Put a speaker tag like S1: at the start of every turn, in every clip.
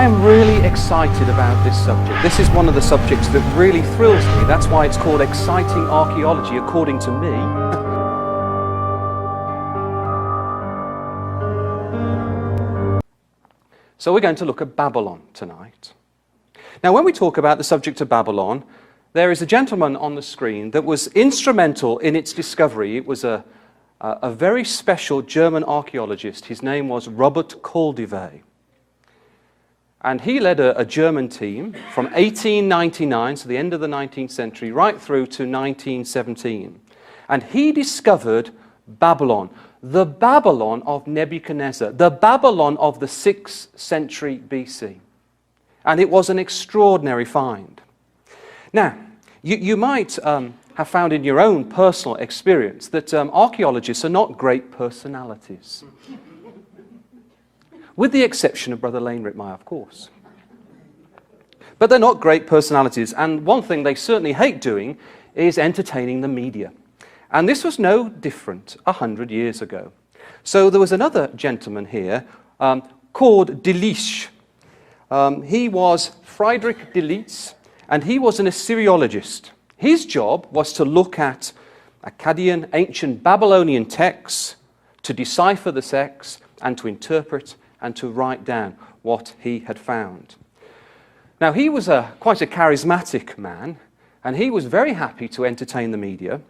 S1: am really excited about this subject. This is one of the subjects that really thrills me. That's why it's called exciting archaeology, according to me. So we're going to look at Babylon tonight. Now, when we talk about the subject of Babylon, there is a gentleman on the screen that was instrumental in its discovery. It was a very special German archaeologist. His name was Robert Koldewey. And he led a German team from 1899, so the end of the 19th century, right through to 1917. And he discovered Babylon, the Babylon of Nebuchadnezzar, the Babylon of the 6th century BC. And it was an extraordinary find. Now, you might have found in your own personal experience that archaeologists are not great personalities. With the exception of Brother Lane Rittmeyer, of course. But they're not great personalities, and one thing they certainly hate doing is entertaining the media. And this was no different 100 years ago. So there was another gentleman here called Delitzsch. He was Friedrich Delitzsch, and he was an Assyriologist. His job was to look at Akkadian, ancient Babylonian texts, to decipher the texts, and to interpret and to write down what he had found. Now, he was quite a charismatic man, and he was very happy to entertain the media.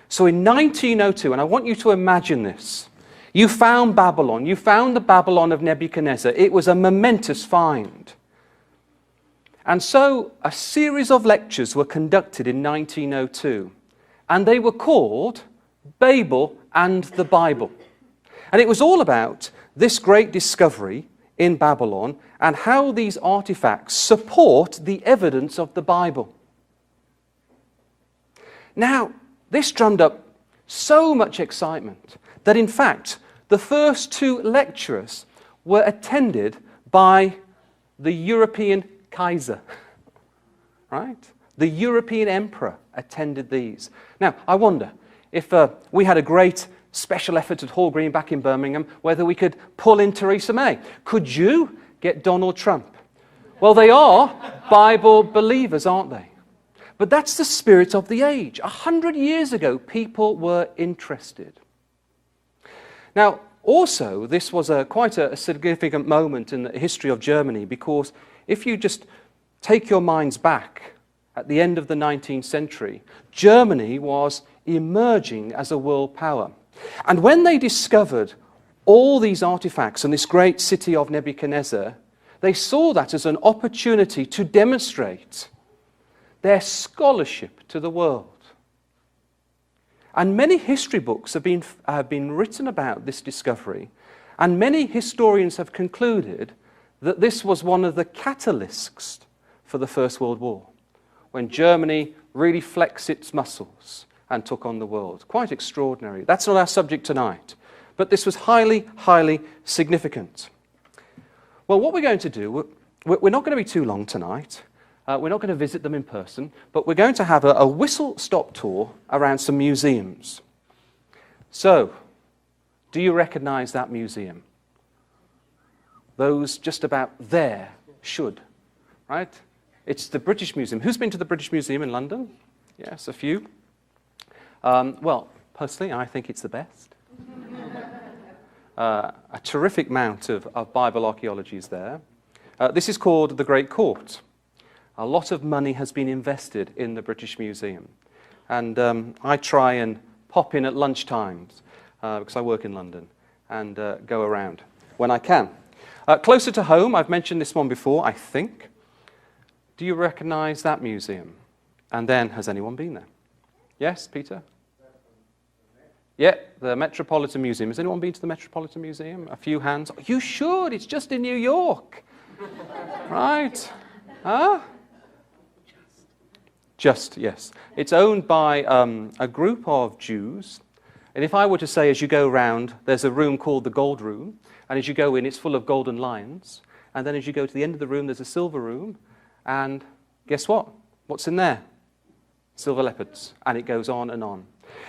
S1: So in 1902, and I want you to imagine this, you found Babylon, you found the Babylon of Nebuchadnezzar. It was a momentous find. And so a series of lectures were conducted in 1902, and they were called Babel and the Bible. And it was all about this great discovery in Babylon and how these artifacts support the evidence of the Bible. Now, this drummed up so much excitement that, in fact, the first two lecturers were attended by the European Kaiser, right? The European Emperor attended these. Now, I wonder if we had a great special effort at Hall Green back in Birmingham, whether we could pull in Theresa May. Could you get Donald Trump? Well, they are Bible believers, aren't they? But that's the spirit of the age. 100 years ago, people were interested. Now, also, this was quite a significant moment in the history of Germany, because if you just take your minds back at the end of the 19th century, Germany was emerging as a world power. And when they discovered all these artifacts in this great city of Nebuchadnezzar, they saw that as an opportunity to demonstrate their scholarship to the world. And many history books have been written about this discovery, and many historians have concluded that this was one of the catalysts for the First World War, when Germany really flexed its muscles and took on the world. Quite extraordinary. That's not our subject tonight, but this was highly, highly significant. Well, what we're going to do, we're not going to be too long tonight. We're not going to visit them in person, but we're going to have a whistle-stop tour around some museums. So, do you recognize that museum? Those just about there should, right? It's the British Museum. Who's been to the British Museum in London? Yes, a few. Well, personally, I think it's the best. A terrific amount of Bible archaeology is there. This is called the Great Court. A lot of money has been invested in the British Museum. And I try and pop in at lunchtimes, because I work in London, and go around when I can. Closer to home, I've mentioned this one before, I think. Do you recognize that museum? And then, has anyone been there? Yes, Peter? Yeah, the Metropolitan Museum. Has anyone been to the Metropolitan Museum? A few hands. Oh, you should. It's just in New York. Right. Huh? Just, yes. It's owned by a group of Jews. And if I were to say, as you go around, there's a room called the Gold Room. And as you go in, it's full of golden lions. And then as you go to the end of the room, there's a silver room. And guess what? What's in there? Silver leopards. And it goes on and on.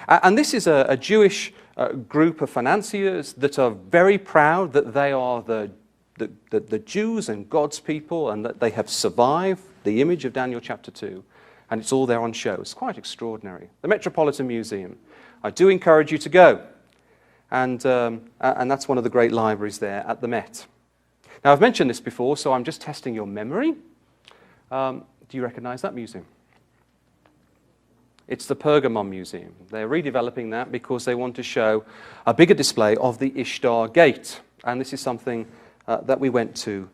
S1: And this is a Jewish group of financiers that are very proud that they are the the Jews and God's people, and that they have survived the image of Daniel chapter 2, and it's all there on show. It's quite extraordinary. The Metropolitan Museum. I do encourage you to go, and that's one of the great libraries there at the Met. Now, I've mentioned this before, so I'm just testing your memory. Do you recognize that museum? It's the Pergamon Museum. They're redeveloping that because they want to show a bigger display of the Ishtar Gate. And this is something that we went to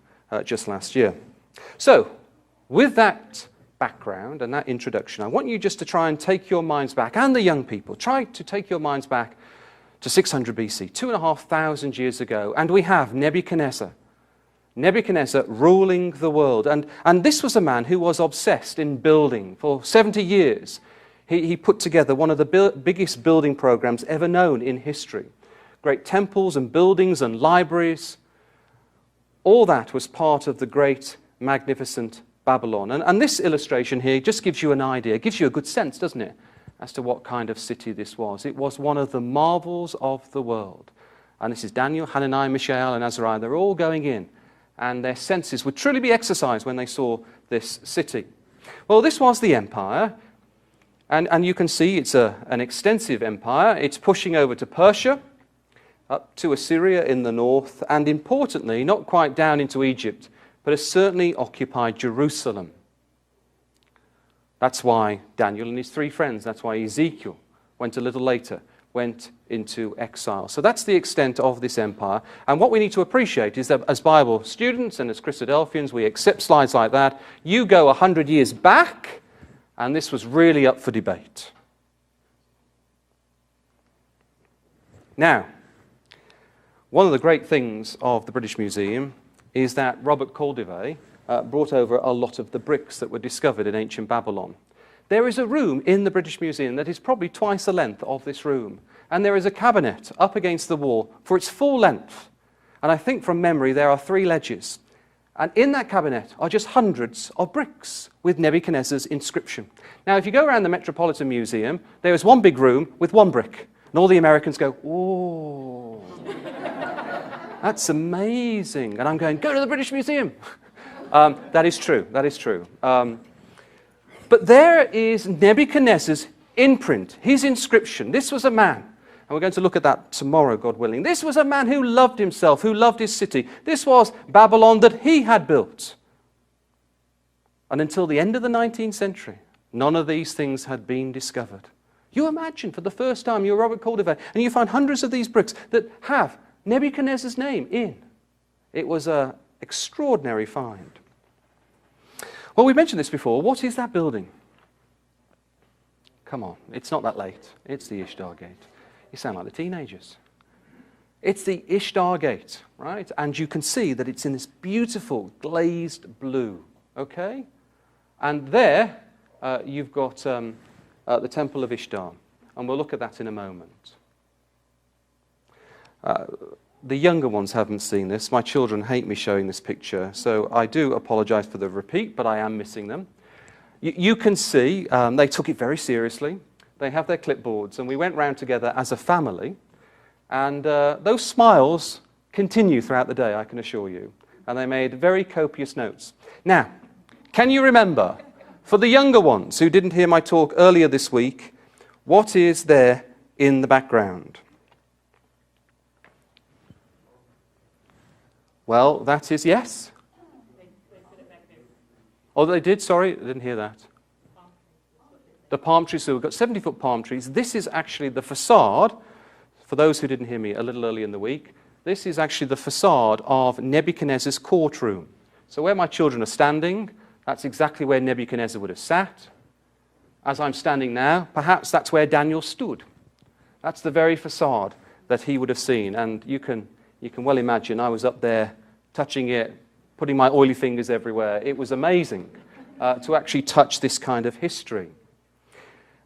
S1: just last year. So, with that background and that introduction, I want you just to try and take your minds back, and the young people, try to take your minds back to 600 BC, 2,500 years ago, and we have Nebuchadnezzar. Nebuchadnezzar ruling the world. And this was a man who was obsessed in building. For 70 years, he put together one of the biggest building programs ever known in history. Great temples and buildings and libraries. All that was part of the great, magnificent Babylon. And this illustration here just gives you an idea, gives you a good sense, doesn't it, as to what kind of city this was. It was one of the marvels of the world. And this is Daniel, Hananiah, Mishael, and Azariah. They're all going in. And their senses would truly be exercised when they saw this city. Well, this was the empire. And you can see it's an extensive empire. It's pushing over to Persia, up to Assyria in the north, and importantly, not quite down into Egypt, but has certainly occupied Jerusalem. That's why Daniel and his three friends, that's why Ezekiel went a little later, went into exile. So that's the extent of this empire. And what we need to appreciate is that as Bible students and as Christadelphians, we accept slides like that. You go 100 years back, and this was really up for debate. Now, one of the great things of the British Museum is that Robert Caldevet brought over a lot of the bricks that were discovered in ancient Babylon. There is a room in the British Museum that is probably twice the length of this room. And there is a cabinet up against the wall for its full length. And I think from memory there are 3 ledges. And in that cabinet are just hundreds of bricks with Nebuchadnezzar's inscription. Now, if you go around the Metropolitan Museum, there is one big room with 1 brick. And all the Americans go, "Oh, that's amazing." And I'm going, "Go to the British Museum." That is true. That is true. But there is Nebuchadnezzar's imprint, his inscription. This was a man, and we're going to look at that tomorrow, God willing. This was a man who loved himself, who loved his city. This was Babylon that he had built. And until the end of the 19th century, none of these things had been discovered. You imagine, for the first time, you're Robert Caldevet, and you find hundreds of these bricks that have Nebuchadnezzar's name in. It was an extraordinary find. Well, we mentioned this before. What is that building? Come on, it's not that late. It's the Ishtar Gate. You sound like the teenagers. It's the Ishtar Gate, right? And you can see that it's in this beautiful glazed blue, okay? And there you've got the Temple of Ishtar. And we'll look at that in a moment. The younger ones haven't seen this. My children hate me showing this picture, so I do apologize for the repeat, but I am missing them. You can see they took it very seriously. They have their clipboards, and we went round together as a family, and those smiles continue throughout the day, I can assure you. And they made very copious notes. Now, can you remember, for the younger ones who didn't hear my talk earlier this week, what is there in the background? Well, that is yes. Oh, they did? Sorry, I didn't hear that. The palm trees. So we've got 70-foot palm trees. This is actually the facade. For those who didn't hear me a little early in the week, this is actually the facade of Nebuchadnezzar's courtroom. So where my children are standing, that's exactly where Nebuchadnezzar would have sat. As I'm standing now, perhaps that's where Daniel stood. That's the very facade that he would have seen. And you can well imagine I was up there touching it, putting my oily fingers everywhere. It was amazing to actually touch this kind of history.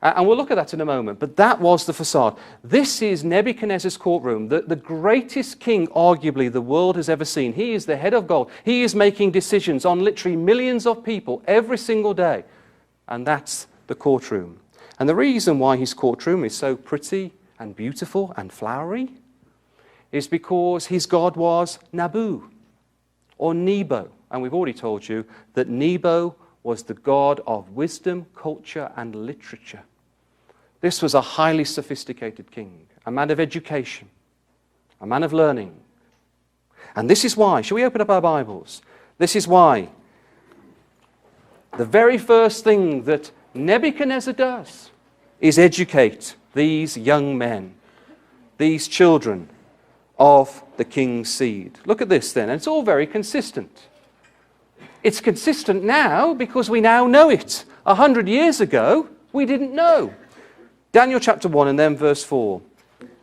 S1: And we'll look at that in a moment. But that was the facade. This is Nebuchadnezzar's courtroom, the greatest king, arguably, the world has ever seen. He is the head of gold. He is making decisions on literally millions of people every single day. And that's the courtroom. And the reason why his courtroom is so pretty and beautiful and flowery is because his god was Nabu. or Nebo. And we've already told you that Nebo was the god of wisdom, culture, and literature. This was a highly sophisticated king, a man of education, a man of learning. And this is why, shall we open up our Bibles? This is why the very first thing that Nebuchadnezzar does is educate these young men, these children of the king's seed. Look at this then, and it's all very consistent. It's consistent now because we now know it. 100 years ago, we didn't know. Daniel chapter 1 and then verse 4.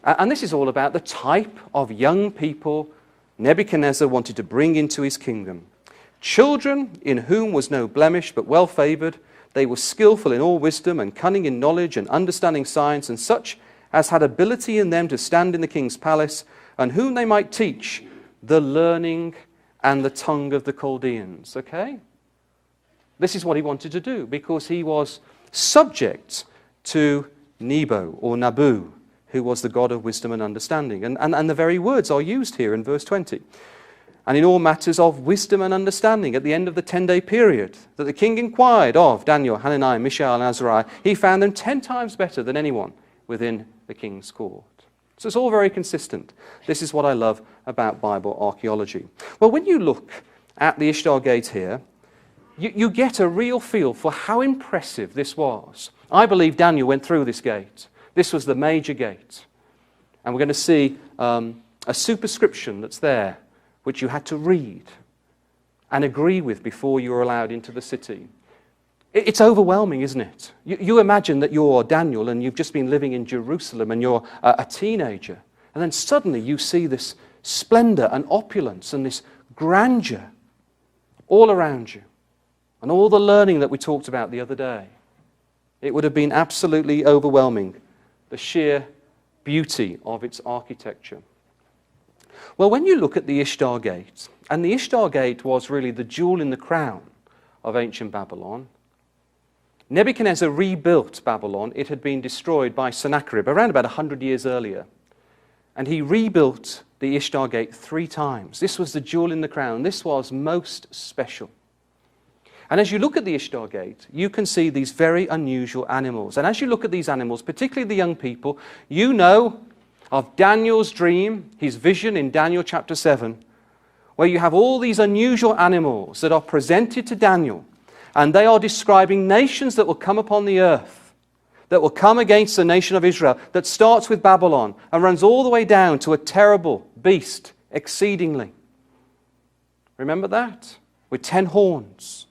S1: And this is all about the type of young people Nebuchadnezzar wanted to bring into his kingdom. Children in whom was no blemish, but well favored. They were skillful in all wisdom and cunning in knowledge and understanding science, and such as had ability in them to stand in the king's palace, and whom they might teach the learning and the tongue of the Chaldeans. Okay? This is what he wanted to do, because he was subject to Nebo, or Nabu, who was the god of wisdom and understanding. And the very words are used here in verse 20. And in all matters of wisdom and understanding, at the end of the 10-day period that the king inquired of Daniel, Hananiah, Mishael, and Azariah, he found them 10 times better than anyone within the king's court. So it's all very consistent. This is what I love about Bible archaeology. Well, when you look at the Ishtar Gate here, you get a real feel for how impressive this was. I believe Daniel went through this gate. This was the major gate. And we're going to see a superscription that's there, which you had to read and agree with before you were allowed into the city. It's overwhelming, isn't it? You imagine that you're Daniel and you've just been living in Jerusalem and you're a teenager. And then suddenly you see this splendor and opulence and this grandeur all around you. And all the learning that we talked about the other day. It would have been absolutely overwhelming, the sheer beauty of its architecture. Well, when you look at the Ishtar Gate, and the Ishtar Gate was really the jewel in the crown of ancient Babylon, Nebuchadnezzar rebuilt Babylon. It had been destroyed by Sennacherib around about 100 years earlier. And he rebuilt the Ishtar Gate 3 times. This was the jewel in the crown. This was most special. And as you look at the Ishtar Gate, you can see these very unusual animals. And as you look at these animals, particularly the young people, you know of Daniel's dream, his vision in Daniel chapter 7, where you have all these unusual animals that are presented to Daniel. And they are describing nations that will come upon the earth, that will come against the nation of Israel, that starts with Babylon and runs all the way down to a terrible beast, exceedingly. Remember that? With 10 horns.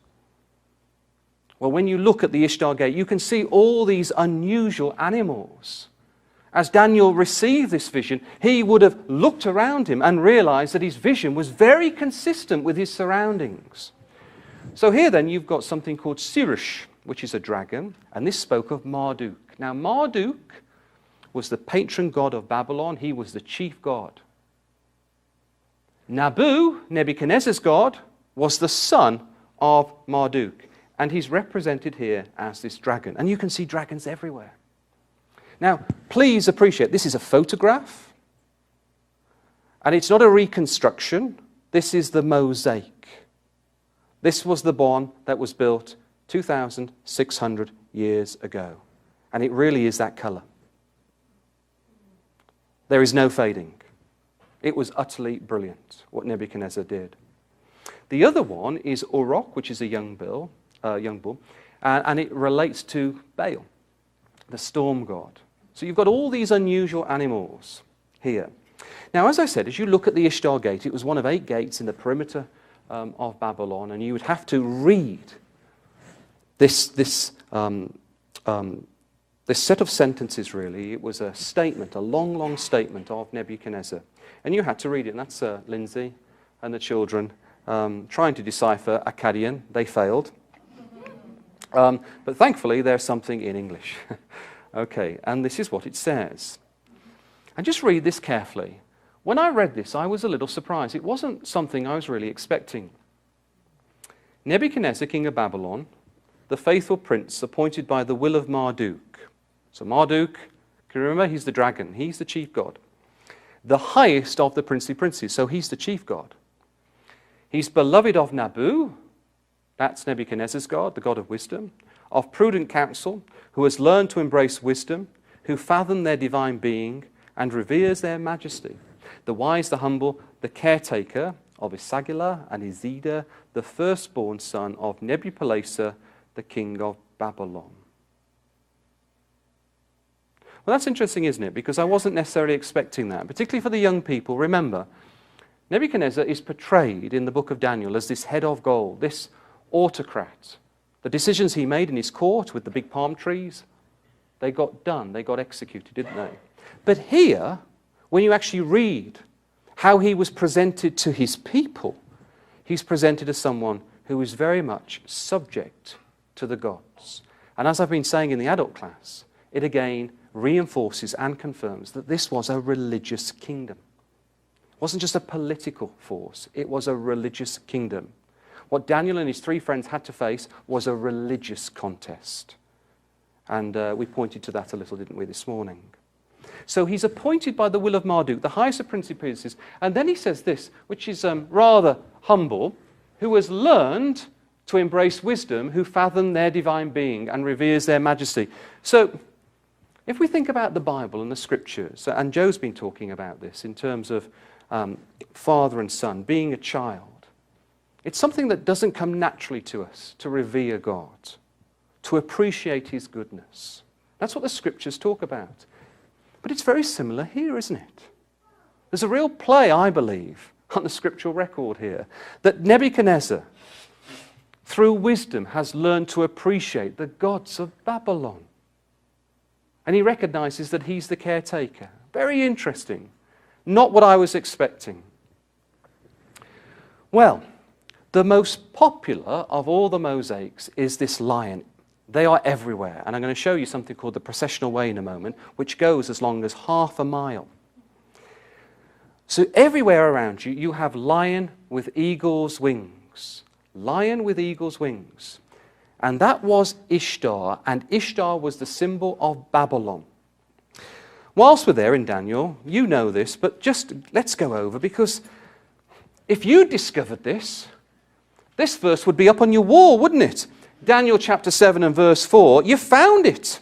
S1: Well, when you look at the Ishtar Gate, you can see all these unusual animals. As Daniel received this vision, he would have looked around him and realized that his vision was very consistent with his surroundings. So here then you've got something called Sirush, which is a dragon, and this spoke of Marduk. Now Marduk was the patron god of Babylon. He was the chief god. Nabu, Nebuchadnezzar's god, was the son of Marduk. And he's represented here as this dragon. And you can see dragons everywhere. Now, please appreciate, this is a photograph. And it's not a reconstruction. This is the mosaic. This was the one that was built 2,600 years ago. And it really is that color. There is no fading. It was utterly brilliant, what Nebuchadnezzar did. The other one is Uruk, which is a young bull, and it relates to Baal, the storm god. So you've got all these unusual animals here. Now, as I said, as you look at the Ishtar Gate, it was one of 8 gates in the perimeter of Babylon, and you would have to read this set of sentences, really. It was a statement, a long, long statement of Nebuchadnezzar. And you had to read it, and that's Lindsay and the children trying to decipher Akkadian. They failed. But thankfully, there's something in English. Okay, and this is what it says. And just read this carefully. When I read this, I was a little surprised. It wasn't something I was really expecting. Nebuchadnezzar, king of Babylon, the faithful prince appointed by the will of Marduk. So Marduk, can you remember? He's the dragon. He's the chief god. The highest of the princely princes, so he's the chief god. He's beloved of Nabu, that's Nebuchadnezzar's God, the God of wisdom, of prudent counsel, who has learned to embrace wisdom, who fathomed their divine being and reveres their majesty. The wise, the humble, the caretaker of Isagila and Izida, the firstborn son of Nebuchadnezzar, the king of Babylon. Well, that's interesting, isn't it? Because I wasn't necessarily expecting that, particularly for the young people. Remember, Nebuchadnezzar is portrayed in the book of Daniel as this head of gold, this autocrat. The decisions he made in his court with the big palm trees, they got done, they got executed, didn't they? But here, when you actually read how he was presented to his people, he's presented as someone who is very much subject to the gods. And as I've been saying in the adult class, it again reinforces and confirms that this was a religious kingdom. It wasn't just a political force, it was a religious kingdom. What Daniel and his three friends had to face was a religious contest. And we pointed to that a little, didn't we, this morning? So he's appointed by the will of Marduk, the highest of princes, and then he says this, which is rather humble, who has learned to embrace wisdom, who fathom their divine being and reveres their majesty. So if we think about the Bible and the scriptures, and Joe's been talking about this in terms of father and son, being a child, it's something that doesn't come naturally to us, to revere God, to appreciate his goodness. That's what the scriptures talk about. But it's very similar here, isn't it? There's a real play, I believe, on the scriptural record here, that Nebuchadnezzar, through wisdom, has learned to appreciate the gods of Babylon. And he recognizes that he's the caretaker. Very interesting. Not what I was expecting. Well, the most popular of all the mosaics is this lion. They are everywhere. And I'm going to show you something called the processional way in a moment, which goes as long as half a mile. So everywhere around you, you have lion with eagle's wings. Lion with eagle's wings. And that was Ishtar, and Ishtar was the symbol of Babylon. Whilst we're there in Daniel, you know this, but just let's go over, because if you discovered this verse would be up on your wall, wouldn't it? Daniel chapter 7 and verse 4, you found it.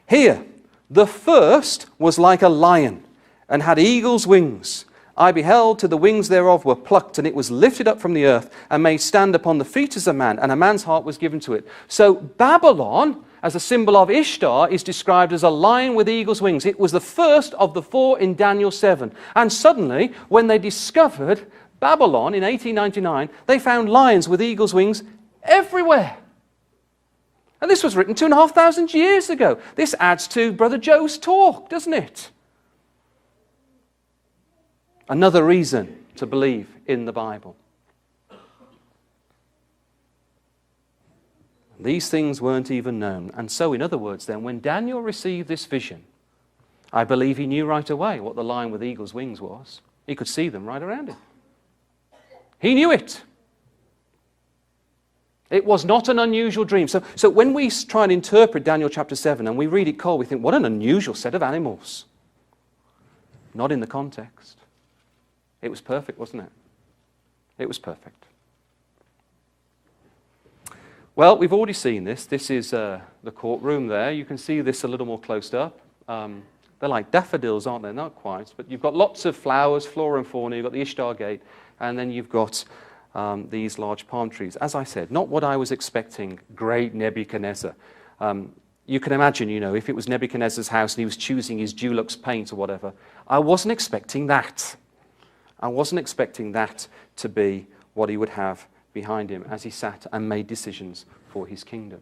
S1: Here, the first was like a lion and had eagle's wings. I beheld till the wings thereof were plucked, and it was lifted up from the earth and made stand upon the feet as a man, and a man's heart was given to it. So Babylon, as a symbol of Ishtar, is described as a lion with eagle's wings. It was the first of the four in Daniel 7. And suddenly, when they discovered Babylon in 1899, they found lions with eagle's wings everywhere. And this was written 2,500 years ago. This adds to Brother Joe's talk, doesn't it? Another reason to believe in the Bible. These things weren't even known. And so, in other words, then, when Daniel received this vision, I believe he knew right away what the lion with eagle's wings was. He could see them right around him. He knew it. It was not an unusual dream. So when we try and interpret Daniel chapter 7 and we read it cold, we think, what an unusual set of animals. Not in the context. It was perfect, wasn't it? It was perfect. Well, we've already seen this. This is the courtroom there. You can see this a little more close up. They're like daffodils, aren't they? Not quite. But you've got lots of flowers, flora and fauna. You've got the Ishtar Gate. And then you've got these large palm trees. As I said, not what I was expecting, great Nebuchadnezzar. You can imagine, if it was Nebuchadnezzar's house and he was choosing his Dulux paint or whatever. I wasn't expecting that. I wasn't expecting that to be what he would have behind him as he sat and made decisions for his kingdom.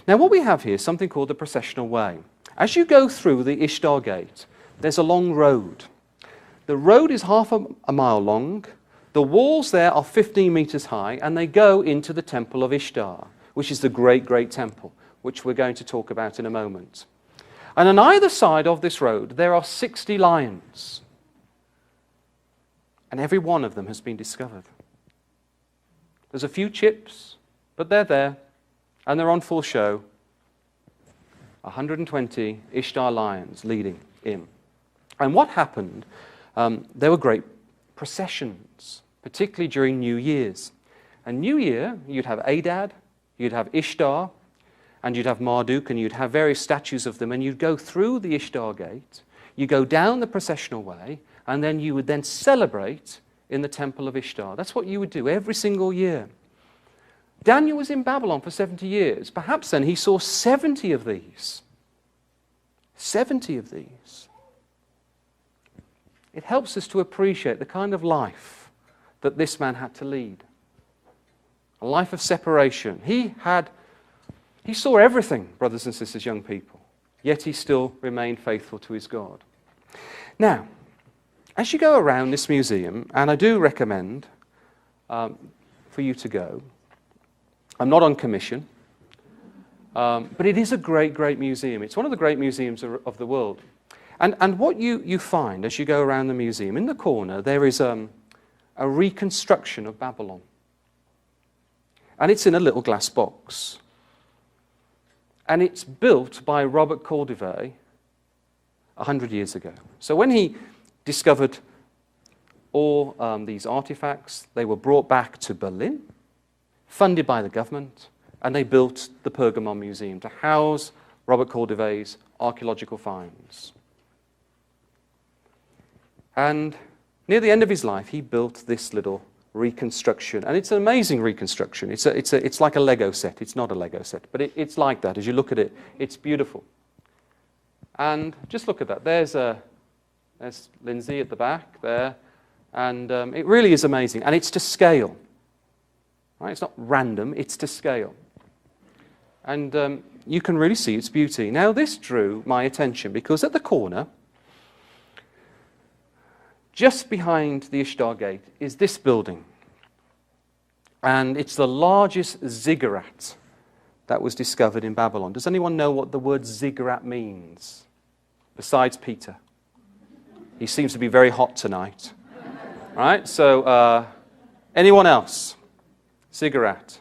S1: Now, what we have here is something called the processional way. As you go through the Ishtar Gate, there's a long road. The road is half a mile long. The walls there are 15 meters high, and they go into the temple of Ishtar, which is the great, great temple, which we're going to talk about in a moment. And on either side of this road, there are 60 lions. And every one of them has been discovered. There's a few chips, but they're there, and they're on full show. 120 Ishtar lions leading in. And what happened, there were great processions. particularly during New Year's. And New Year, you'd have Adad, you'd have Ishtar, and you'd have Marduk, and you'd have various statues of them, and you'd go through the Ishtar gate, you go down the processional way, and then you would then celebrate in the temple of Ishtar. That's what you would do every single year. Daniel was in Babylon for 70 years. Perhaps then he saw 70 of these. 70 of these. It helps us to appreciate the kind of life that this man had to lead. A life of separation. He saw everything, brothers and sisters, young people, yet he still remained faithful to his God. Now, as you go around this museum, and I do recommend for you to go, I'm not on commission, but it is a great, great museum. It's one of the great museums of the world. And what you find as you go around the museum, in the corner, there is a reconstruction of Babylon. And it's in a little glass box. And it's built by Robert Cordivet 100 years ago. So when he discovered all these artifacts, they were brought back to Berlin, funded by the government, and they built the Pergamon Museum to house Robert Cordivet's archaeological finds. And near the end of his life, he built this little reconstruction, and it's an amazing reconstruction. It's like a Lego set. It's not a Lego set, but it's like that. As you look at it, it's beautiful. And just look at that. There's Lindsay at the back there, and it really is amazing. And it's to scale. Right? It's not random. It's to scale. And you can really see its beauty. Now, this drew my attention because at the corner, just behind the Ishtar Gate, is this building. And it's the largest ziggurat that was discovered in Babylon. Does anyone know what the word ziggurat means? Besides Peter. He seems to be very hot tonight. Right? So, anyone else? Ziggurat.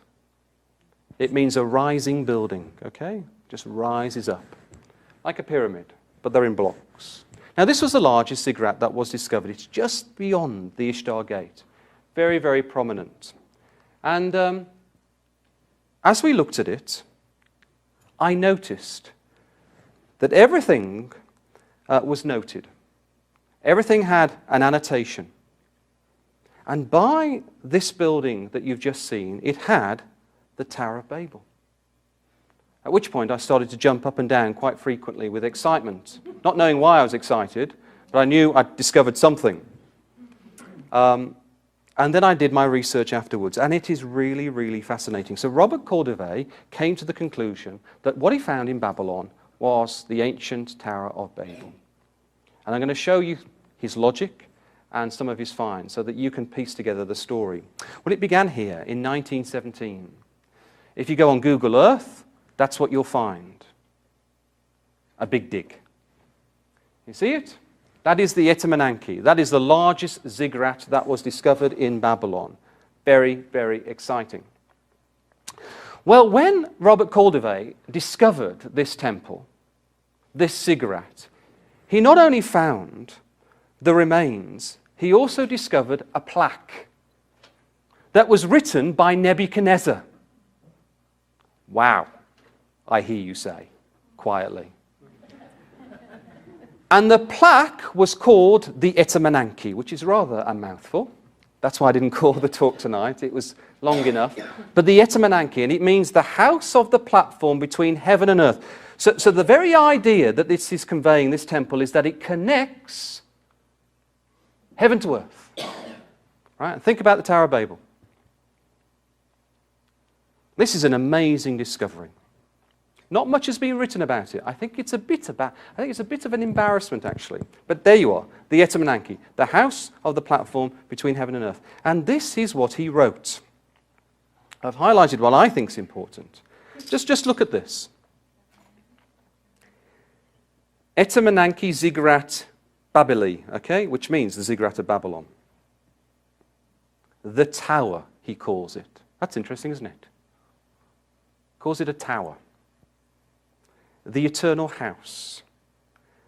S1: It means a rising building, okay? Just rises up. Like a pyramid, but they're in blocks. Now, this was the largest ziggurat that was discovered. It's just beyond the Ishtar Gate. Very, very prominent. And as we looked at it, I noticed that everything was noted. Everything had an annotation. And by this building that you've just seen, it had the Tower of Babel. At which point I started to jump up and down quite frequently with excitement. Not knowing why I was excited, but I knew I'd discovered something. And then I did my research afterwards, and it is really, really fascinating. So Robert Cordivet came to the conclusion that what he found in Babylon was the ancient Tower of Babel. And I'm going to show you his logic and some of his finds so that you can piece together the story. Well, it began here in 1917. If you go on Google Earth, that's what you'll find. A big dig. You see it? That is the Etemenanke. That is the largest ziggurat that was discovered in Babylon. Very, very exciting. Well, when Robert Cordivet discovered this temple, this ziggurat, he not only found the remains, he also discovered a plaque that was written by Nebuchadnezzar. Wow, I hear you say, quietly. And the plaque was called the Etemenanke, which is rather a mouthful. That's why I didn't call the talk tonight. It was long enough. But the Etemenanke, and it means the house of the platform between heaven and earth. So the very idea that this is conveying, this temple, is that it connects heaven to earth. Right? And think about the Tower of Babel. This is an amazing discovery. Not much has been written about it. I think it's a bit of an embarrassment, actually. But there you are, the Etemenanke, the house of the platform between heaven and earth. And this is what he wrote. I've highlighted what I think is important. Just look at this. Etemenanke Ziggurat Babili, okay, which means the Ziggurat of Babylon. The tower, he calls it. That's interesting, isn't it? Calls it a tower. The eternal house.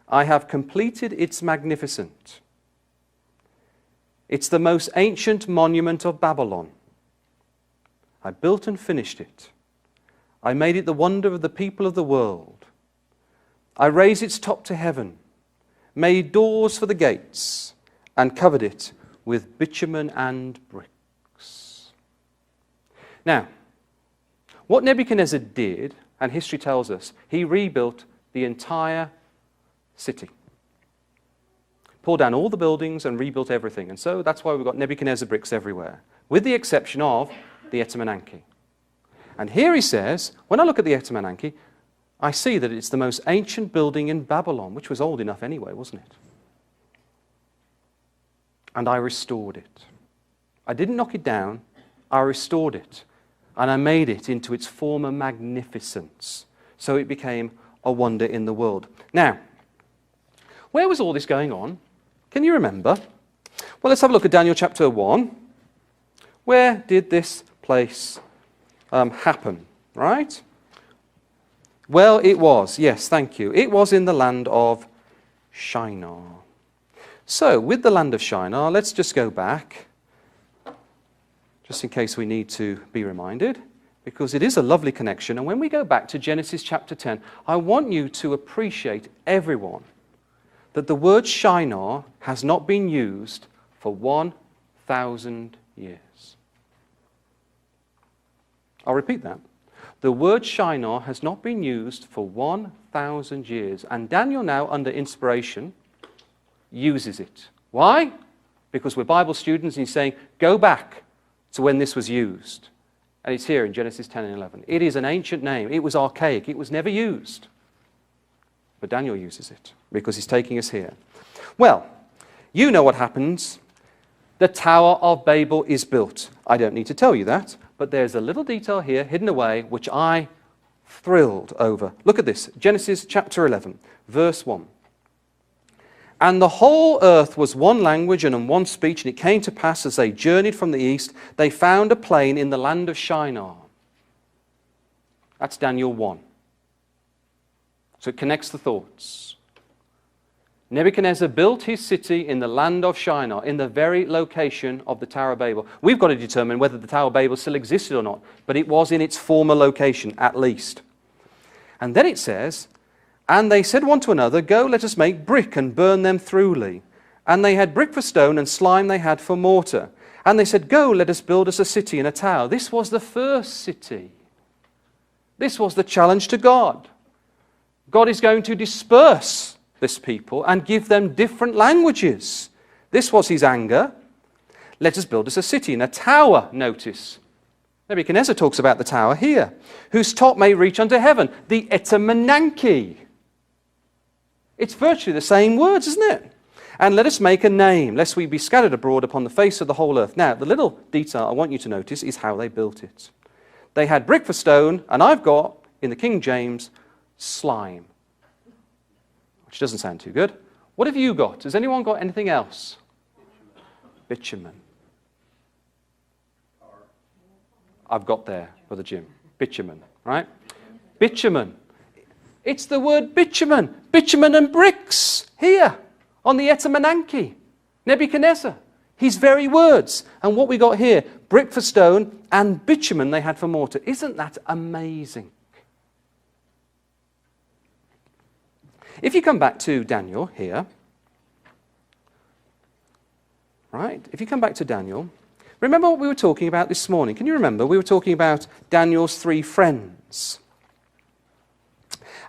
S1: I have completed its magnificent. It's the most ancient monument of Babylon. I built and finished it. I made it the wonder of the people of the world. I raised its top to heaven, made doors for the gates, and covered it with bitumen and bricks. Now, what Nebuchadnezzar did, and history tells us, he rebuilt the entire city. Pulled down all the buildings and rebuilt everything. And so that's why we've got Nebuchadnezzar bricks everywhere, with the exception of the Etemenanke. And here he says, when I look at the Etemenanke, I see that it's the most ancient building in Babylon, which was old enough anyway, wasn't it? And I restored it. I didn't knock it down, I restored it. And I made it into its former magnificence. So it became a wonder in the world. Now, where was all this going on? Can you remember? Well, let's have a look at Daniel chapter 1. Where did this place happen, right? Well, it was, yes, thank you. It was in the land of Shinar. So, with the land of Shinar, let's just go back, just in case we need to be reminded, because it is a lovely connection. And when we go back to Genesis chapter 10, I want you to appreciate, everyone, that the word Shinar has not been used for 1,000 years. I'll repeat that. The word Shinar has not been used for 1,000 years. And Daniel now, under inspiration, uses it. Why? Because we're Bible students and he's saying, go back to when this was used. And it's here in Genesis 10 and 11. It is an ancient name. It was archaic. It was never used. But Daniel uses it because he's taking us here. Well, you know what happens. The Tower of Babel is built. I don't need to tell you that. But there's a little detail here hidden away which I thrilled over. Look at this. Genesis chapter 11, verse 1. And the whole earth was one language and in one speech, and it came to pass as they journeyed from the east, they found a plain in the land of Shinar. That's Daniel 1. So it connects the thoughts. Nebuchadnezzar built his city in the land of Shinar, in the very location of the Tower of Babel. We've got to determine whether the Tower of Babel still existed or not, but it was in its former location, at least. And then it says, and they said one to another, go, let us make brick and burn them throughly. And they had brick for stone and slime they had for mortar. And they said, go, let us build us a city and a tower. This was the first city. This was the challenge to God. God is going to disperse this people and give them different languages. This was his anger. Let us build us a city and a tower, notice. Nebuchadnezzar talks about the tower here, whose top may reach unto heaven, the Etemenanke. It's virtually the same words, isn't it? And let us make a name, lest we be scattered abroad upon the face of the whole earth. Now, the little detail I want you to notice is how they built it. They had brick for stone, and I've got, in the King James, slime. Which doesn't sound too good. What have you got? Has anyone got anything else? Bitumen. I've got there, Brother Jim. Bitumen, right? Bitumen. It's the word bitumen. Bitumen and bricks. Here, on the Etemenanke. Nebuchadnezzar. His very words. And what we got here, brick for stone and bitumen they had for mortar. Isn't that amazing? If you come back to Daniel here, right? If you come back to Daniel, remember what we were talking about this morning. Can you remember? We were talking about Daniel's 3 friends.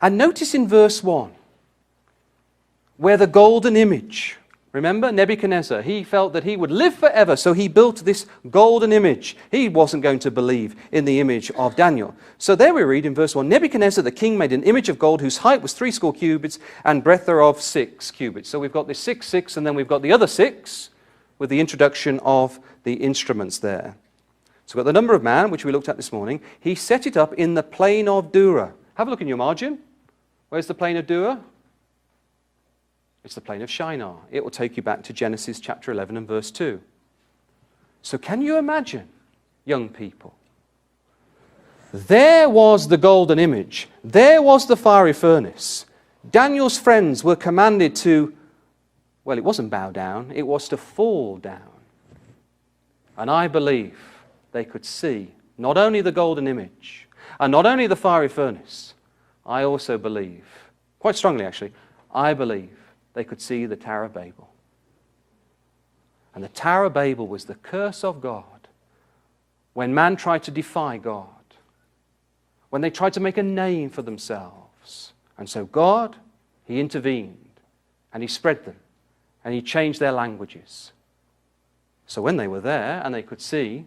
S1: And notice in verse 1, where the golden image, remember Nebuchadnezzar, he felt that he would live forever, so he built this golden image. He wasn't going to believe in the image of Daniel. So there we read in verse 1, Nebuchadnezzar the king made an image of gold whose height was 60 cubits and breadth thereof 6 cubits. So we've got this 6, 6, and then we've got the other 6 with the introduction of the instruments there. So we've got the number of man, which we looked at this morning. He set it up in the plain of Dura. Have a look in your margin. Where's the plain of Dura? It's the plain of Shinar. It will take you back to Genesis chapter 11 and verse 2. So can you imagine, young people? There was the golden image. There was the fiery furnace. Daniel's friends were commanded to, well, it wasn't bow down. It was to fall down. And I believe they could see not only the golden image and not only the fiery furnace, I also believe, quite strongly actually, I believe they could see the Tower of Babel. And the Tower of Babel was the curse of God when man tried to defy God, when they tried to make a name for themselves. And so God, he intervened and he spread them and he changed their languages. So when they were there and they could see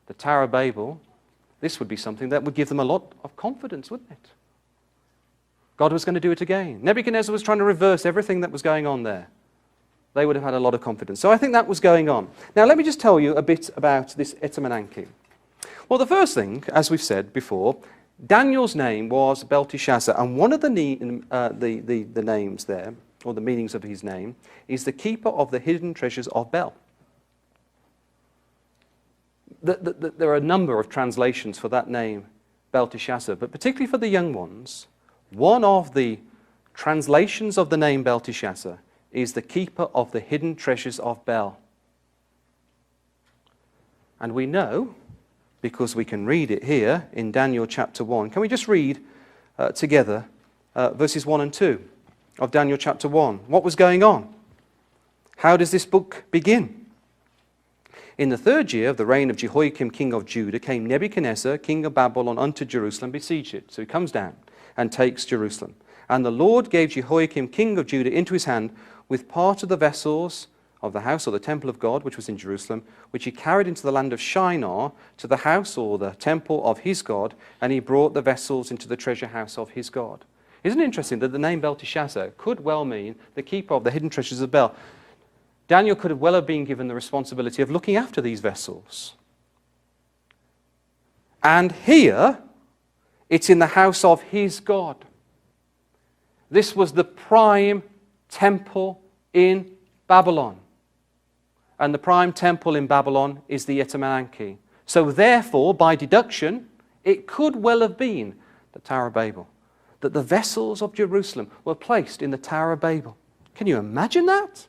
S1: the Tower of Babel, this would be something that would give them a lot of confidence, wouldn't it? God was going to do it again. Nebuchadnezzar was trying to reverse everything that was going on there. They would have had a lot of confidence. So I think that was going on. Now let me just tell you a bit about this Etemenanke. Well, the first thing, as we've said before, Daniel's name was Belteshazzar, and one of the names there, or the meanings of his name, is the keeper of the hidden treasures of Bel. There are a number of translations for that name, Belteshazzar, but particularly for the young ones, one of the translations of the name Belteshazzar is the keeper of the hidden treasures of Bel. And we know, because we can read it here in Daniel chapter 1. Can we just read together verses 1 and 2 of Daniel chapter 1? What was going on? How does this book begin? In the 3rd year of the reign of Jehoiakim, king of Judah, came Nebuchadnezzar, king of Babylon, unto Jerusalem, besieged it. So he comes down and takes Jerusalem. And the Lord gave Jehoiakim, king of Judah, into his hand with part of the vessels of the house or the temple of God, which was in Jerusalem, which he carried into the land of Shinar, to the house or the temple of his God, and he brought the vessels into the treasure house of his God. Isn't it interesting that the name Belteshazzar could well mean the keeper of the hidden treasures of Bel? Daniel could well have been given the responsibility of looking after these vessels. And here, it's in the house of his God. This was the prime temple in Babylon. And the prime temple in Babylon is the Etemenanke. So therefore, by deduction, it could well have been the Tower of Babel, that the vessels of Jerusalem were placed in the Tower of Babel. Can you imagine that?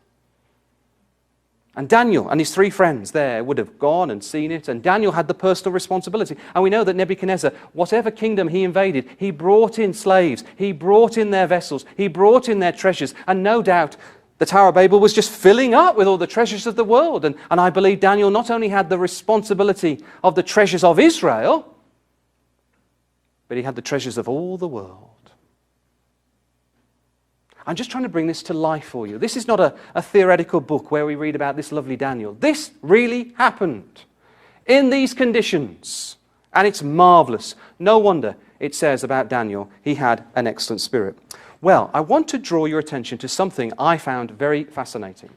S1: And Daniel and his 3 friends there would have gone and seen it, and Daniel had the personal responsibility. And we know that Nebuchadnezzar, whatever kingdom he invaded, he brought in slaves, he brought in their vessels, he brought in their treasures, and no doubt the Tower of Babel was just filling up with all the treasures of the world. And I believe Daniel not only had the responsibility of the treasures of Israel, but he had the treasures of all the world. I'm just trying to bring this to life for you. This is not a theoretical book where we read about this lovely Daniel. This really happened in these conditions, and it's marvelous. No wonder it says about Daniel, he had an excellent spirit. Well, I want to draw your attention to something I found very fascinating.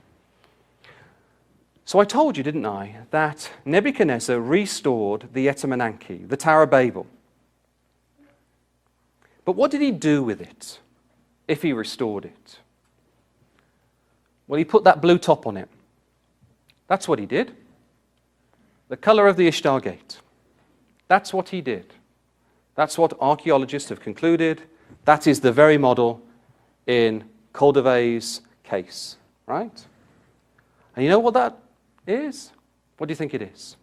S1: So I told you, didn't I, that Nebuchadnezzar restored the Etemenanke, the Tower of Babel. But what did he do with it? If he restored it? Well, he put that blue top on it. That's what he did. The color of the Ishtar Gate. That's what he did. That's what archaeologists have concluded. That is the very model in Coldevet's case, right? And you know what that is? What do you think it is?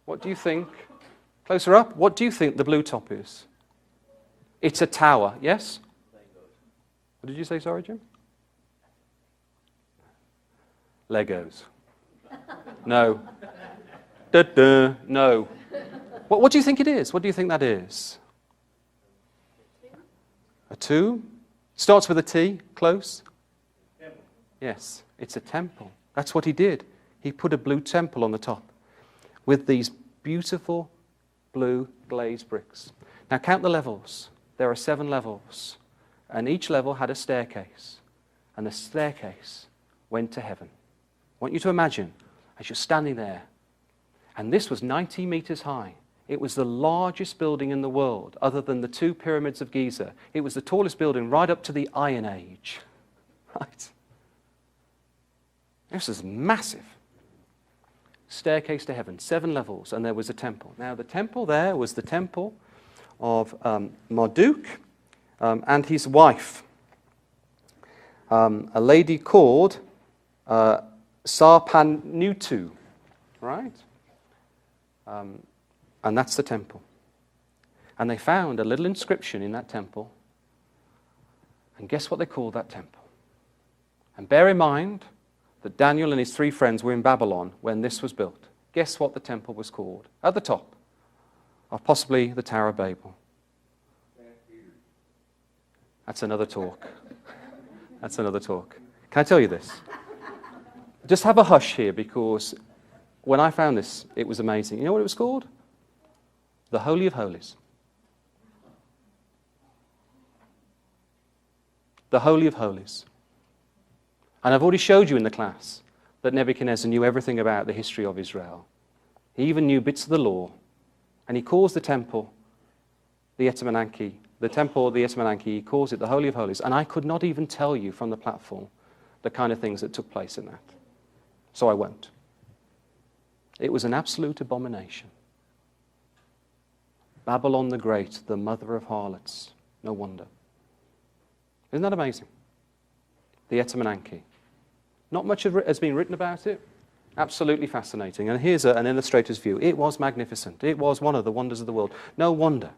S1: What do you think? Closer up. What do you think the blue top is? It's a tower, yes? What did you say, sorry, Jim? Legos. No. Da-da. No. What do you think it is? What do you think that is? A tomb? Starts with a T. Close? Temple. Yes, it's a temple. That's what he did. He put a blue temple on the top with these beautiful blue glazed bricks. Now count the levels. There are 7 levels, and each level had a staircase, and the staircase went to heaven. I want you to imagine, as you're standing there, and this was 90 meters high. It was the largest building in the world, other than the 2 pyramids of Giza. It was the tallest building right up to the Iron Age. Right? This was massive. Staircase to heaven, 7 levels, and there was a temple. Now, the temple there was the temple of Marduk and his wife, a lady called Sarpanutu, right? And that's the temple. And they found a little inscription in that temple. And guess what they called that temple? And bear in mind that Daniel and his 3 friends were in Babylon when this was built. Guess what the temple was called? At the top of possibly the Tower of Babel. That's another talk. That's another talk. Can I tell you this? Just have a hush here, because when I found this, it was amazing. You know what it was called? The Holy of Holies. The Holy of Holies. And I've already showed you in the class that Nebuchadnezzar knew everything about the history of Israel. He even knew bits of the law. And he calls the temple the Etemenanke. The temple, the Etemenanke, he calls it the Holy of Holies. And I could not even tell you from the platform the kind of things that took place in that. So I won't. It was an absolute abomination. Babylon the Great, the mother of harlots. No wonder. Isn't that amazing? The Etemenanke. Not much has been written about it. Absolutely fascinating. And here's an illustrator's view. It was magnificent. It was one of the wonders of the world. No wonder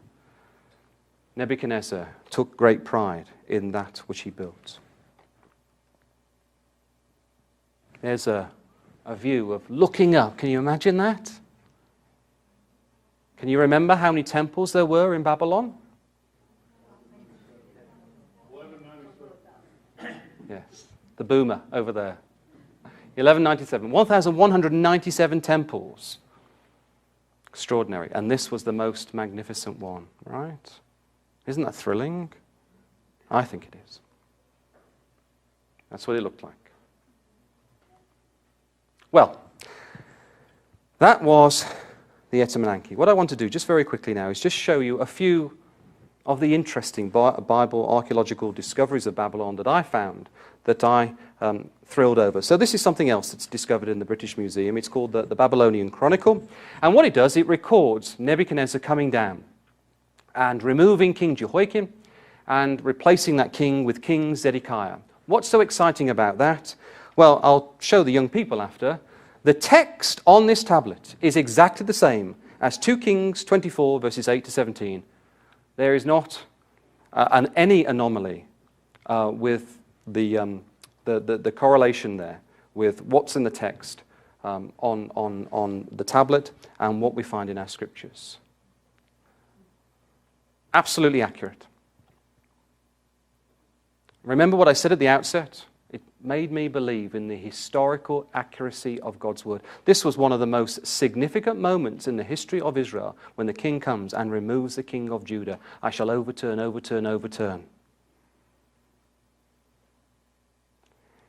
S1: Nebuchadnezzar took great pride in that which he built. There's a view of looking up. Can you imagine that? Can you remember how many temples there were in Babylon? Yes, the boomer over there. 1197. 1,197 temples. Extraordinary. And this was the most magnificent one, right? Isn't that thrilling? I think it is. That's what it looked like. Well, that was the Etemenanke. What I want to do just very quickly now is just show you a few of the interesting Bible archaeological discoveries of Babylon that I found, that I thrilled over. So this is something else that's discovered in the British Museum. It's called the Babylonian Chronicle. And what it does, it records Nebuchadnezzar coming down and removing King Jehoiakim and replacing that king with King Zedekiah. What's so exciting about that? Well, I'll show the young people after. The text on this tablet is exactly the same as 2 Kings 24, verses 8 to 17. There is not any anomaly with the correlation there with what's in the text on the tablet and what we find in our scriptures. Absolutely accurate. Remember what I said at the outset? It made me believe in the historical accuracy of God's word. This was one of the most significant moments in the history of Israel, when the king comes and removes the king of Judah. I shall overturn, overturn, overturn.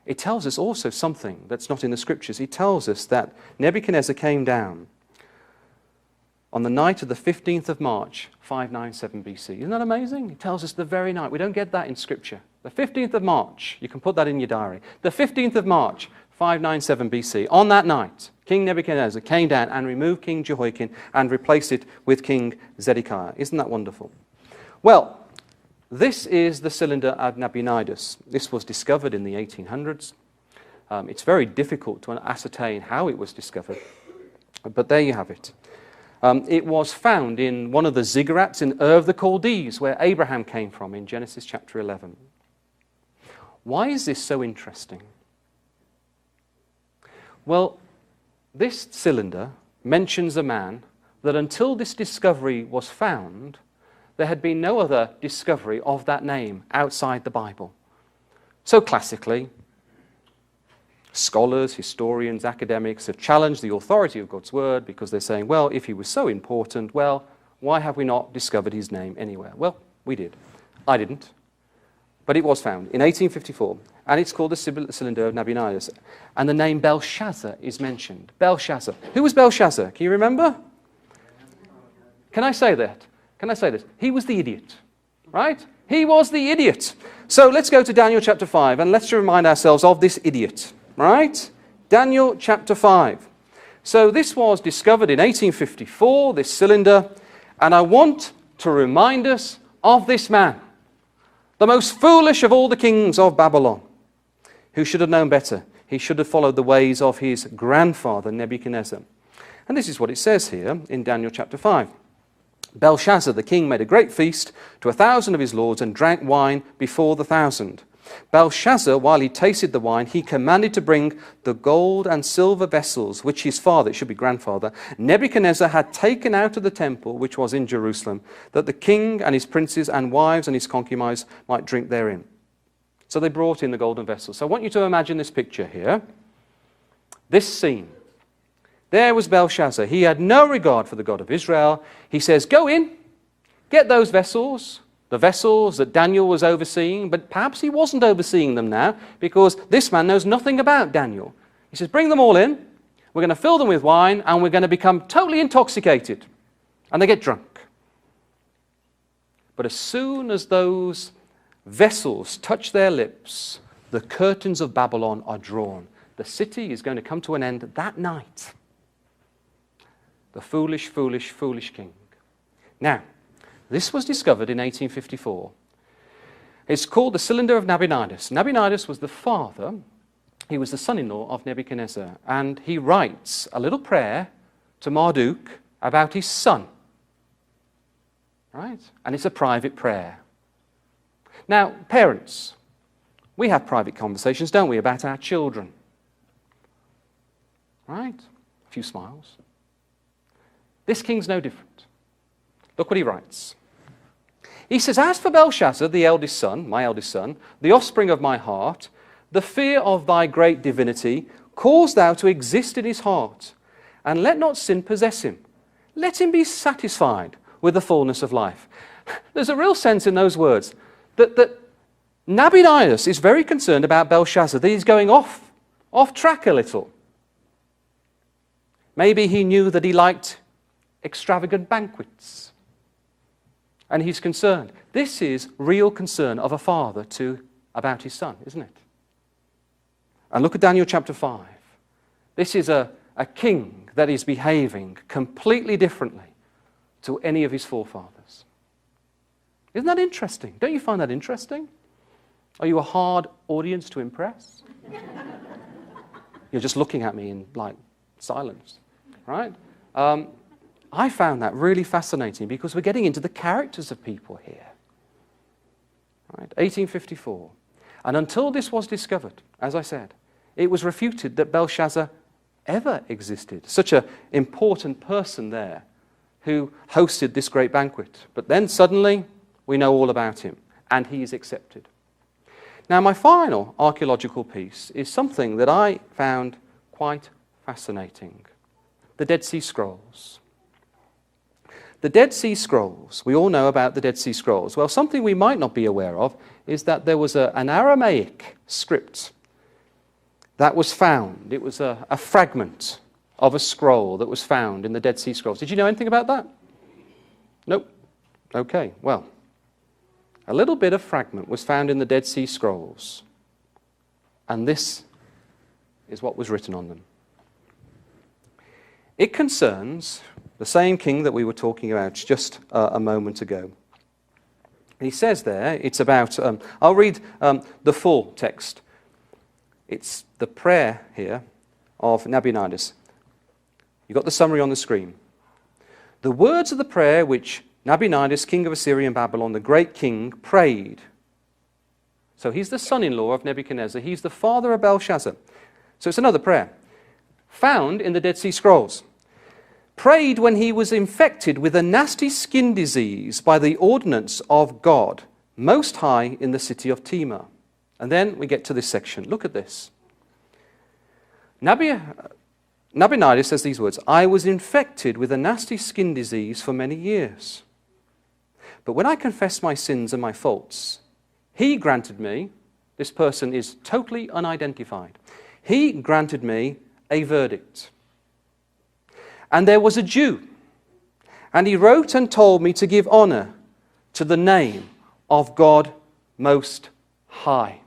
S1: It tells us also something that's not in the scriptures. It tells us that Nebuchadnezzar came down on the night of the 15th of March, 597 BC. Isn't that amazing? It tells us the very night. We don't get that in scripture. The 15th of March, you can put that in your diary. The 15th of March, 597 BC. On that night, King Nebuchadnezzar came down and removed King Jehoiakim and replaced it with King Zedekiah. Isn't that wonderful? Well, this is the cylinder of Nabonidus. This was discovered in the 1800s. It's very difficult to ascertain how it was discovered, but there you have it. It was found in one of the ziggurats in Ur of the Chaldees, where Abraham came from, in Genesis chapter 11. Why is this so interesting? Well, this cylinder mentions a man that until this discovery was found, there had been no other discovery of that name outside the Bible. So classically, scholars, historians, academics have challenged the authority of God's word, because they're saying, well, if he was so important, well, why have we not discovered his name anywhere? Well, we did. I didn't. But it was found in 1854, and it's called the cylinder of Nabonidus. And the name Belshazzar is mentioned. Belshazzar. Who was Belshazzar? Can you remember? Can I say that? Can I say this? He was the idiot, right? He was the idiot. So let's go to Daniel chapter 5, and let's remind ourselves of this idiot, right? Daniel chapter 5. So this was discovered in 1854, this cylinder, and I want to remind us of this man, the most foolish of all the kings of Babylon, who should have known better. he should have followed the ways of his grandfather Nebuchadnezzar. And this is what it says here in Daniel chapter 5. Belshazzar the king made a great feast to 1,000 of his lords and drank wine before the 1,000. Belshazzar, while he tasted the wine, he commanded to bring the gold and silver vessels which his father, it should be grandfather, Nebuchadnezzar had taken out of the temple which was in Jerusalem, that the king and his princes and wives and his concubines might drink therein. So they brought in the golden vessels. So I want you to imagine this picture here. This scene. There was Belshazzar. He had no regard for the God of Israel. He says, go in, get those vessels, the vessels that Daniel was overseeing, but perhaps he wasn't overseeing them now because this man knows nothing about Daniel. He says, bring them all in. We're going to fill them with wine and we're going to become totally intoxicated. And they get drunk. But as soon as those vessels touch their lips, the curtains of Babylon are drawn. The city is going to come to an end that night. The foolish, foolish, foolish king. Now, this was discovered in 1854. It's called the Cylinder of Nabonidus. Nabonidus was the father, he was the son-in-law of Nebuchadnezzar, and he writes a little prayer to Marduk about his son. Right? And it's a private prayer. Now, parents, we have private conversations, don't we, about our children? Right? A few smiles. This king's no different. Look what he writes. He says, as for Belshazzar, the eldest son, my eldest son, the offspring of my heart, the fear of thy great divinity, cause thou to exist in his heart, and let not sin possess him. Let him be satisfied with the fullness of life. There's a real sense in those words that Nabonidus is very concerned about Belshazzar, that he's going off track a little. Maybe he knew that he liked extravagant banquets. And he's concerned. This is real concern of a father about his son, isn't it? And look at Daniel chapter 5. This is a king that is behaving completely differently to any of his forefathers. Isn't that interesting? Don't you find that interesting? Are you a hard audience to impress? You're just looking at me in silence, right? I found that really fascinating because we're getting into the characters of people here. Right? 1854. And until this was discovered, as I said, it was refuted that Belshazzar ever existed. Such an important person there who hosted this great banquet. But then suddenly we know all about him and he is accepted. Now my final archaeological piece is something that I found quite fascinating. The Dead Sea Scrolls. The Dead Sea Scrolls, we all know about the Dead Sea Scrolls. Well, something we might not be aware of is that there was an Aramaic script that was found. It was a fragment of a scroll that was found in the Dead Sea Scrolls. Did you know anything about that? Nope. Okay, well, a little bit of fragment was found in the Dead Sea Scrolls. And this is what was written on them. It concerns the same king that we were talking about just a moment ago. He says there, it's about, I'll read the full text. It's the prayer here of Nabonidus. You've got the summary on the screen. The words of the prayer which Nabonidus, king of Assyria and Babylon, the great king, prayed. So he's the son-in-law of Nebuchadnezzar. He's the father of Belshazzar. So it's another prayer. Found in the Dead Sea Scrolls. Prayed when he was infected with a nasty skin disease by the ordinance of God, Most High in the city of Timah. And then we get to this section. Look at this. Nabonidus says these words, I was infected with a nasty skin disease for many years. But when I confessed my sins and my faults, he granted me, this person is totally unidentified, he granted me a verdict. And there was a Jew, and he wrote and told me to give honor to the name of God Most High.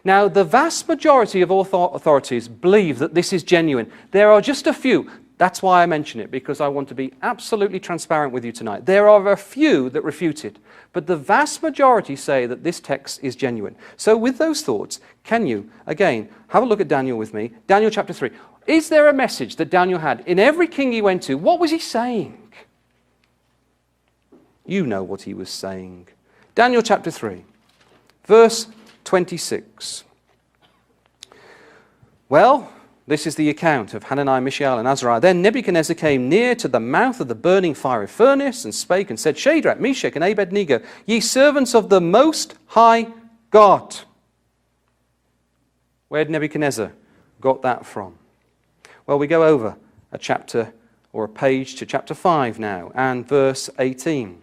S1: Now, the vast majority of authorities believe that this is genuine. There are just a few That's why I mention it, because I want to be absolutely transparent with you tonight. There are a few that refute it, but the vast majority say that this text is genuine. So with those thoughts, can you, again, have a look at Daniel with me. Daniel chapter 3. Is there a message that Daniel had? In every king he went to, what was he saying? You know what he was saying. Daniel chapter 3, verse 26. Well, this is the account of Hananiah, Mishael, and Azariah. Then Nebuchadnezzar came near to the mouth of the burning fiery furnace and spake and said, Shadrach, Meshach, and Abednego, ye servants of the Most High God. Where had Nebuchadnezzar got that from? Well, we go over a chapter or a page to chapter 5 now and verse 18.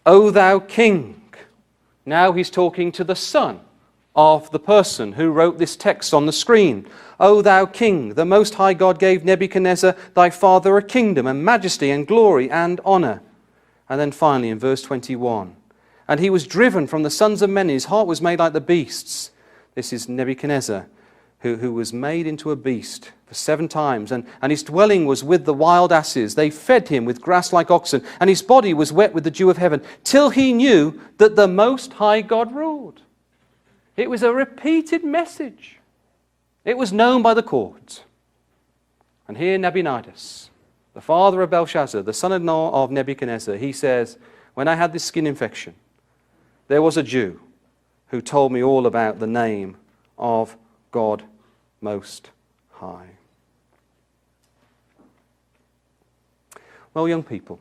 S1: O thou king. Now he's talking to the son of the person who wrote this text on the screen. O thou king, the Most High God gave Nebuchadnezzar thy father a kingdom and majesty and glory and honor. And then finally in verse 21, and he was driven from the sons of men, his heart was made like the beasts. This is Nebuchadnezzar, who was made into a beast for 7 times, and his dwelling was with the wild asses. They fed him with grass like oxen, and his body was wet with the dew of heaven, till he knew that the Most High God ruled. It was a repeated message. It was known by the court. And here Nabonidus, the father of Belshazzar, the son-in-law of Nebuchadnezzar, he says, when I had this skin infection, there was a Jew who told me all about the name of God Most High. Well, young people,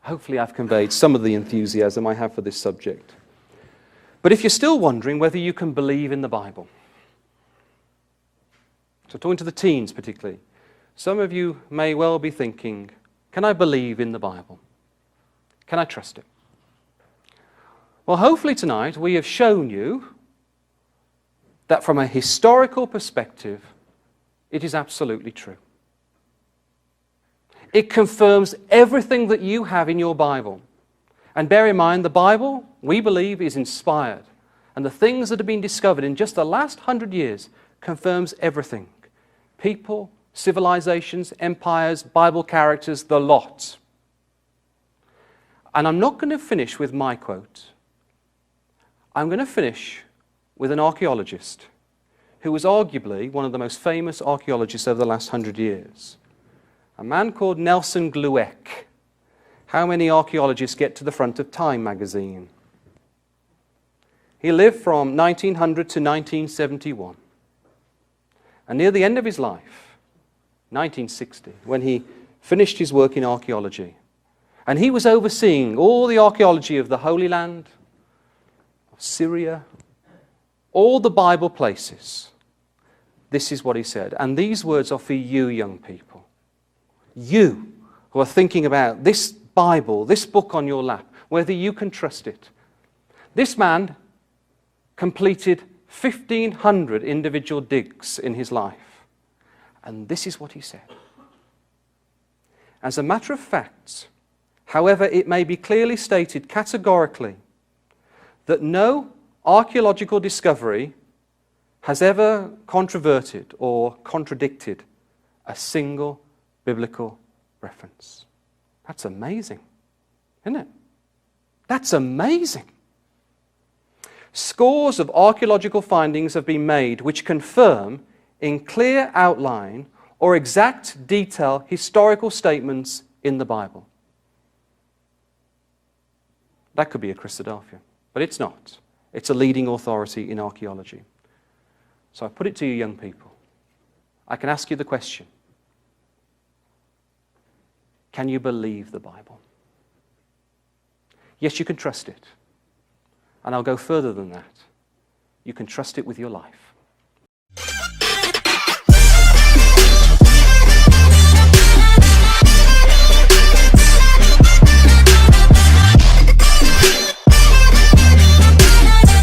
S1: hopefully I've conveyed some of the enthusiasm I have for this subject. But if you're still wondering whether you can believe in the Bible, so talking to the teens particularly, some of you may well be thinking, can I believe in the Bible? Can I trust it? Well, hopefully tonight we have shown you that from a historical perspective, it is absolutely true. It confirms everything that you have in your Bible. And bear in mind, the Bible, we believe, is inspired. And the things that have been discovered in just the last 100 years confirms everything. People, civilizations, empires, Bible characters, the lot. And I'm not going to finish with my quote. I'm going to finish with an archaeologist who was arguably one of the most famous archaeologists over the last 100 years. A man called Nelson Glueck. How many archaeologists get to the front of Time magazine? He lived from 1900 to 1971. And near the end of his life, 1960, when he finished his work in archaeology, and he was overseeing all the archaeology of the Holy Land, of Syria, all the Bible places. This is what he said. And these words are for you, young people. You who are thinking about this Bible, this book on your lap, whether you can trust it. This man completed 1,500 individual digs in his life. And this is what he said. As a matter of fact, however, it may be clearly stated categorically that no archaeological discovery has ever controverted or contradicted a single biblical reference. That's amazing, isn't it? That's amazing. Scores of archaeological findings have been made which confirm in clear outline or exact detail historical statements in the Bible. That could be a Christadelphian, but it's not. It's a leading authority in archaeology. So I put it to you, young people. I can ask you the question. Can you believe the Bible? Yes, you can trust it. And I'll go further than that. You can trust it with your life.